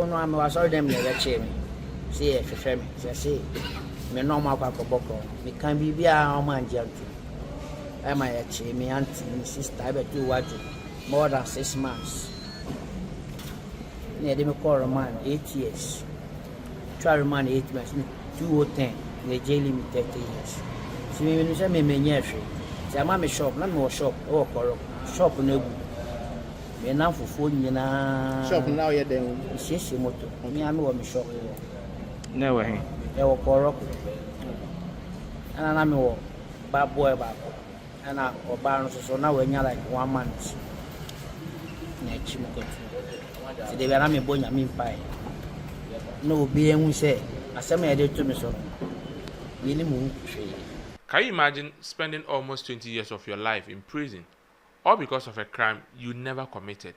no am was all them never cheer me. See if you me, say, me no more boko. Me can be a man gentle. Am I a cheer me auntie, me sister, I bet you what more than 6 months. Near them call a man 8 years. Try a man 8 months, 2 or 10, they jail me 30 years. See me when you say me menyefre. Say ma me shop, na me shop, oh koro. Shop no good. Me na fufu nyina. Shop now ye dem. Sisi moto. Me am wo me shop. Na we he. E wo koro. Ana na me wo ba boy ba ko. Ana oba no so na we nya like 1 month. Na chi mo ko tu. Se de bia na me bonya me pai. No obi enhu se asem e de to me so. Me ni mu hwe. Can you imagine spending almost 20 years of your life in prison, all because of a crime you never committed?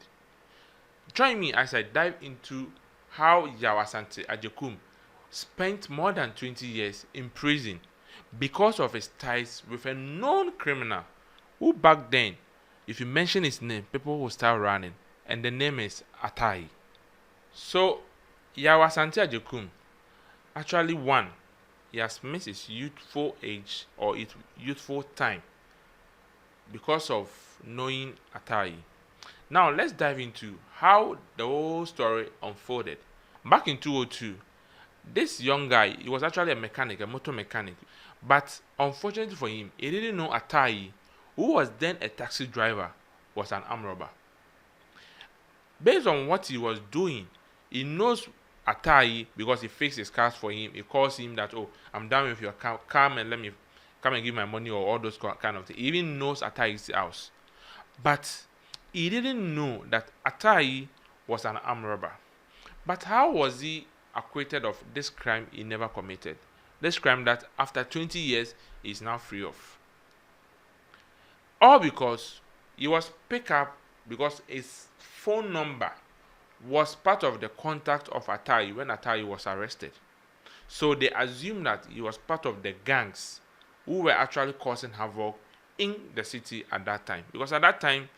Join me as I dive into how Yaw Asante Agyekum spent more than 20 years in prison because of his ties with a known criminal who back then, if you mention his name, people will start running, and the name is Ataa Ayi. So, Yaw Asante Agyekum actually won. He has missed his youthful age or his youthful time because of knowing Ataa Ayi. Now let's dive into how the whole story unfolded. Back in 2002, this young guy, he was actually a mechanic, a motor mechanic, but unfortunately for him, he didn't know Ataa Ayi, who was then a taxi driver, was an armed robber. Based on what he was doing, he knows Ataa Ayi because he fixed his cars for him. He calls him that, oh, I'm done with your car, come and let me come and give my money, or all those kind of things. He even knows Ataa Ayi's house. But he didn't know that Ataa Ayi was an armed robber. But how was he acquitted of this crime he never committed? This crime that after 20 years he is now free of. All because he was picked up because his phone number was part of the contact of Ataa Ayi when Ataa Ayi was arrested. So they assumed that he was part of the gangs who were actually causing havoc in the city at that time. Because at that time,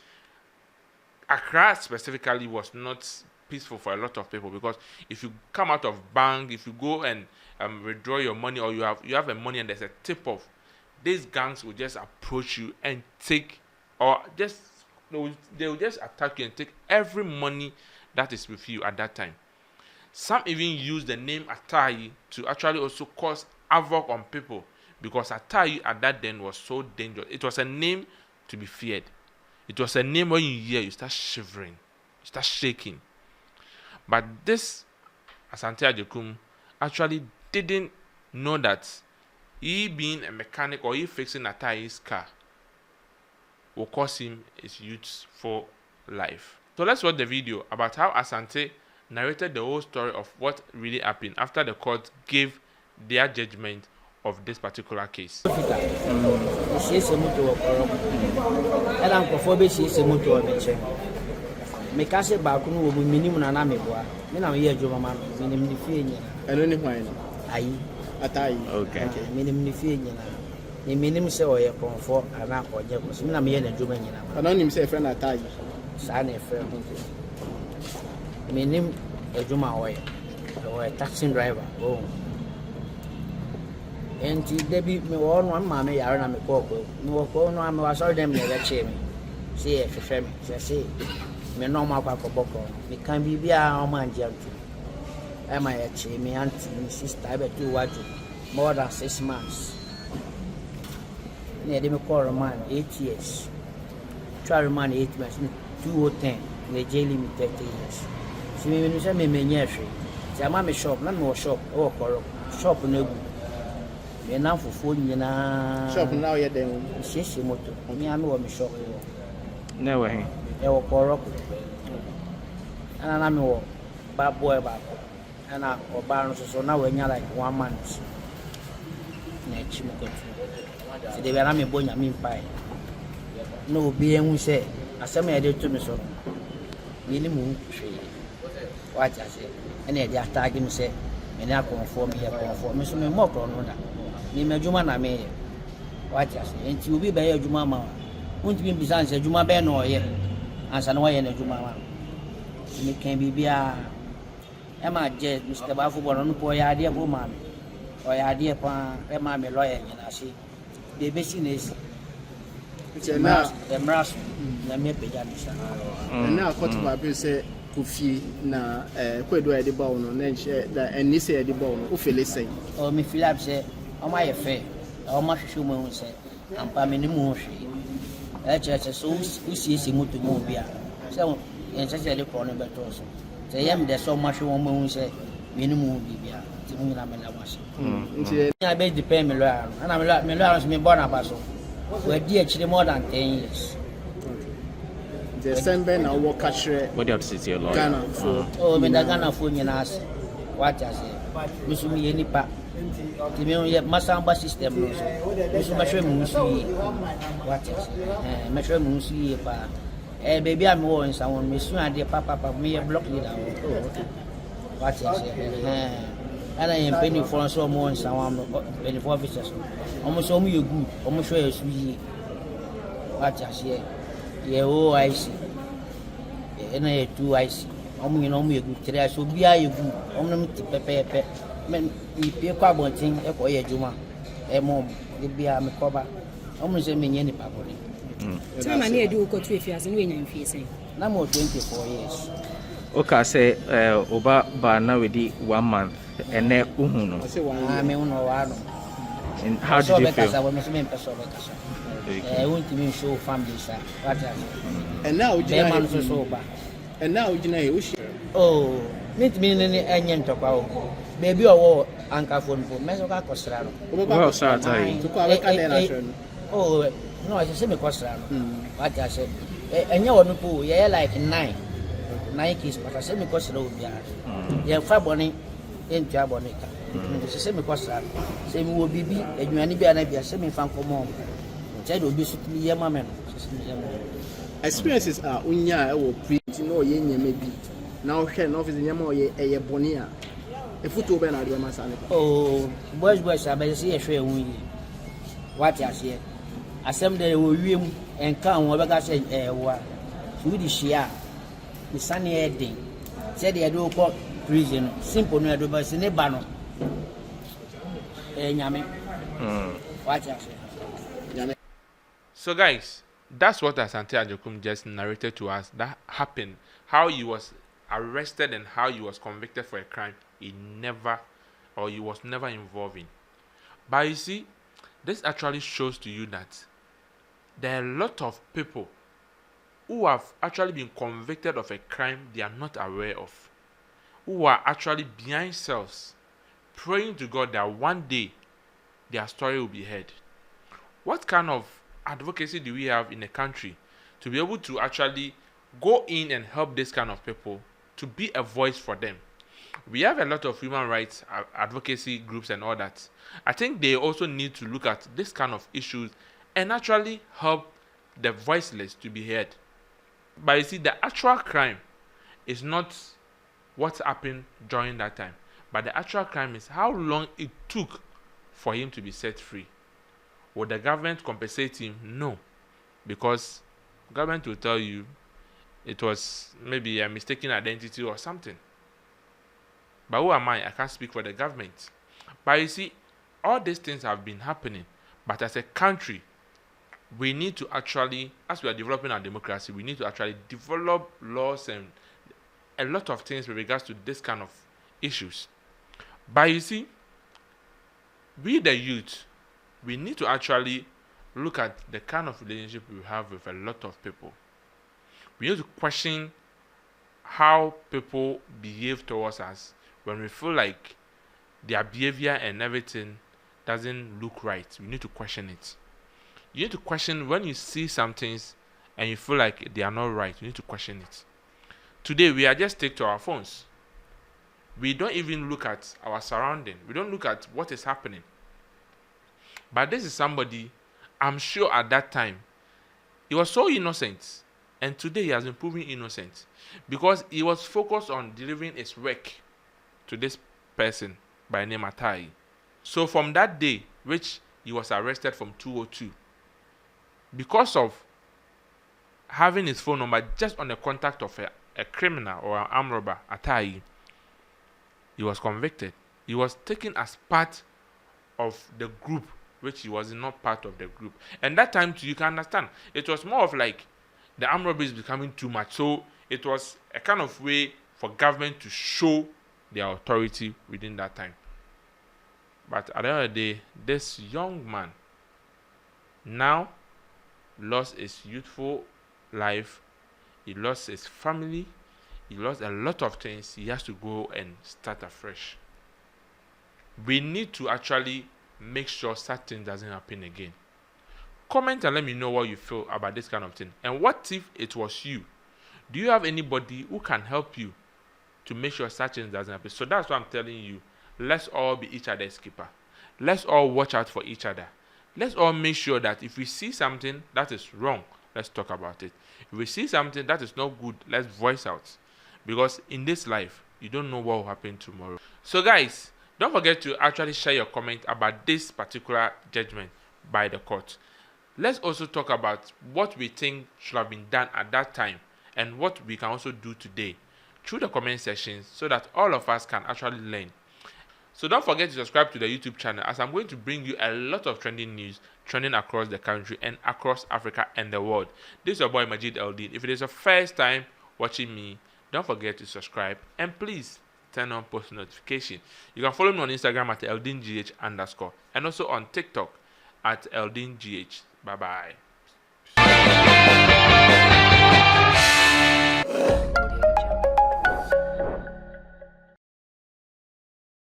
Accra specifically was not peaceful for a lot of people, because if you come out of bank, if you go and withdraw your money, or you have a money and there's a tip off, these gangs will just approach you and take, or just they will just attack you and take every money that is with you at that time. Some even use the name Ataa Ayi to actually also cause havoc on people, because Ataa Ayi at that then was so dangerous. It was a name to be feared. It was a name when you hear, you start shivering, you start shaking. But this Asante Agyekum actually didn't know that he being a mechanic or he fixing Ataa Ayi's car will cost him his youthful life. So let's watch the video about how Asante narrated the whole story of what really happened after the court gave their judgment of this particular case. Meaning a Juma way or a taxi driver. Oh, and Debbie, me one mammy, I am a corporal. No, no, I was all them never cheer me. See if you me, say, me no more boko. Me can be a man gentle. Am I a cheer me auntie, me sister, I bet you what more than 6 months. Near them call a man 8 years. Try a man 8 months, 2 or 10, they jail me 30 years. See me when you say me menyefre. Say ma me shop, na me shop, oh koro. Shop no good. Me na fufu nyina. Shop now ye dem. Sisi moto. Me am wo me shop. Na we he. E wo koro. Ana na me wo ba boy ba ko. Ana oba no so na we nya like 1 month. Na chi mo ko tu. Se de bia na me bonya me pai. No obi enhu se asem e de to me so. Me ni mu hwe. Watch I say, and they attack him say, and I conform here, conform. Miss me more on that. Me Juma na me. Watch I say, and you be by your Juma. Won't be besides a Juma Ben or here. As an way in a Juma. Me can be a Emma J, Mr. Bafu, one boy idea, woman, or idea upon a mammy lawyer, and I see the business. Nti na The brass, the maybe Janisa. na akɔto ba bi sɛ kofi na kwedo a yɛde ba wo no na nhyɛ da ɛni sɛ yɛde ba wo no wofele sɛn Or me feel up say, oh my affair, or my shoe say, I'm Pamini Moshi. So we see to move here. So, in such a corner, but also. Say, there's so much woman say, minimum be here. nti I bet the pay me learn, and I'm like me learn me born about so. We're dear actually more than 10 years. nti ɛsɛn bɛn na wɔ ka kyerɛ What do you have to say, your lawyer? Ghana for Oh, me da Ghana for you nas. What I say. Misumi any pa. The me masamba system no so. Misuma show musi. What I say. Me show musi pa. Baby I'm in someone misuma de papa me block leader. What I say. And I am penny for so more in someone penny for officers. Almost all me good. Almost show you sweet. What I say. Yeah, oh I see. And I do I see. You know me good today, so be I good. Me pepe. Men, you pay carbon thing, a boy, Juma, a mom, the beer, me cover. Almost a many paboli. Time I need to go to if you are in facing. No more 24 years. Okay, say, Oba Bana with 1 month, and then Uhuno. ɔsɛ wɔn I mean, no, I don't. And how did you feel? I was making person. I want to show family, sir. What I say. ɛna a wogyina Man hɛ so sober. ɛna a wogyina hɛ wohyia Oh, meet me in any engine to power. Baby or anchor phone for Mesoka Costrano. Well, sir, Ataa Ayi. to kɔ a bɛka dɛn na kyerɛ no Oh, no, I say me Costrano. What I said. And you want to pull, yeah, like 9 keys, but I say me Costrano. Yeah, Faboni in Jabonica. Say me Costrano. Say me will be, and you any be an idea, send me fan for mom. Said will be sitting here, mamma. experiences a wonya ɛwɔ pre nti na ɔyɛ nneɛma bi na wohwɛ na ɔfisi nneɛma a ɔyɛ ɛyɛ bɔne a ɛfoto bɛn na adeɛ ma saa ne Oh, boys, I better see a share win. What I say. Assembly will win and come over got say, what? With the share. The sunny heading. Said they do call prison. Simple no do but in a banner. Yami. What I say. So, guys, that's what Asante Agyekum just narrated to us. That happened. How he was arrested and how he was convicted for a crime he was never involved in. But you see, this actually shows to you that there are a lot of people who have actually been convicted of a crime they are not aware of, who are actually behind cells, praying to God that one day their story will be heard. What kind of advocacy do we have in a country to be able to actually go in and help this kind of people, to be a voice for them? We have a lot of human rights advocacy groups and all that. I think they also need to look at this kind of issues and actually help the voiceless to be heard. But you see, the actual crime is not what happened during that time, but the actual crime is how long it took for him to be set free. Would the government compensate him? No, because government will tell you it was maybe a mistaken identity or something. But who am I? I can't speak for the government. But you see, all these things have been happening. But as a country, we need to actually, as we are developing our democracy, we need to actually develop laws and a lot of things with regards to this kind of issues. But you see, we the youth, we need to actually look at the kind of relationship we have with a lot of people. We need to question how people behave towards us when we feel like their behavior and everything doesn't look right. We need to question it. You need to question when you see some things and you feel like they are not right. You need to question it. Today, we are just stick to our phones. We don't even look at our surrounding. We don't look at what is happening. But this is somebody, I'm sure at that time, he was so innocent. And today he has been proven innocent. Because he was focused on delivering his work to this person by name Ataa Ayi. So from that day, which he was arrested from 202, because of having his phone number just on the contact of a criminal or an armed robber, Ataa Ayi, he was convicted. He was taken as part of the group, which he was not part of the group. And that time too, you can understand, it was more of like the armed robbery is becoming too much. So it was a kind of way for government to show their authority within that time. But at the end of the day, this young man now lost his youthful life. He lost his family. He lost a lot of things. He has to go and start afresh. We need to actually make sure such thing doesn't happen again. Comment and let me know what you feel about this kind of thing. And what if it was you? Do you have anybody who can help you to make sure such things doesn't happen? So that's what I'm telling you. Let's all be each other's keeper. Let's all watch out for each other. Let's all make sure that if we see something that is wrong, let's talk about it. If we see something that is not good, let's voice out. Because in this life, you don't know what will happen tomorrow. So guys, don't forget to actually share your comment about this particular judgment by the court. Let's also talk about what we think should have been done at that time and what we can also do today through the comment sections so that all of us can actually learn. So don't forget to subscribe to the YouTube channel, as I'm going to bring you a lot of trending news trending across the country and across Africa and the world. This is your boy Majid Eldin. If it is your first time watching me, don't forget to subscribe and please turn on post notification. You can follow me on Instagram at eldingh_ and also on TikTok at eldingh. Bye bye.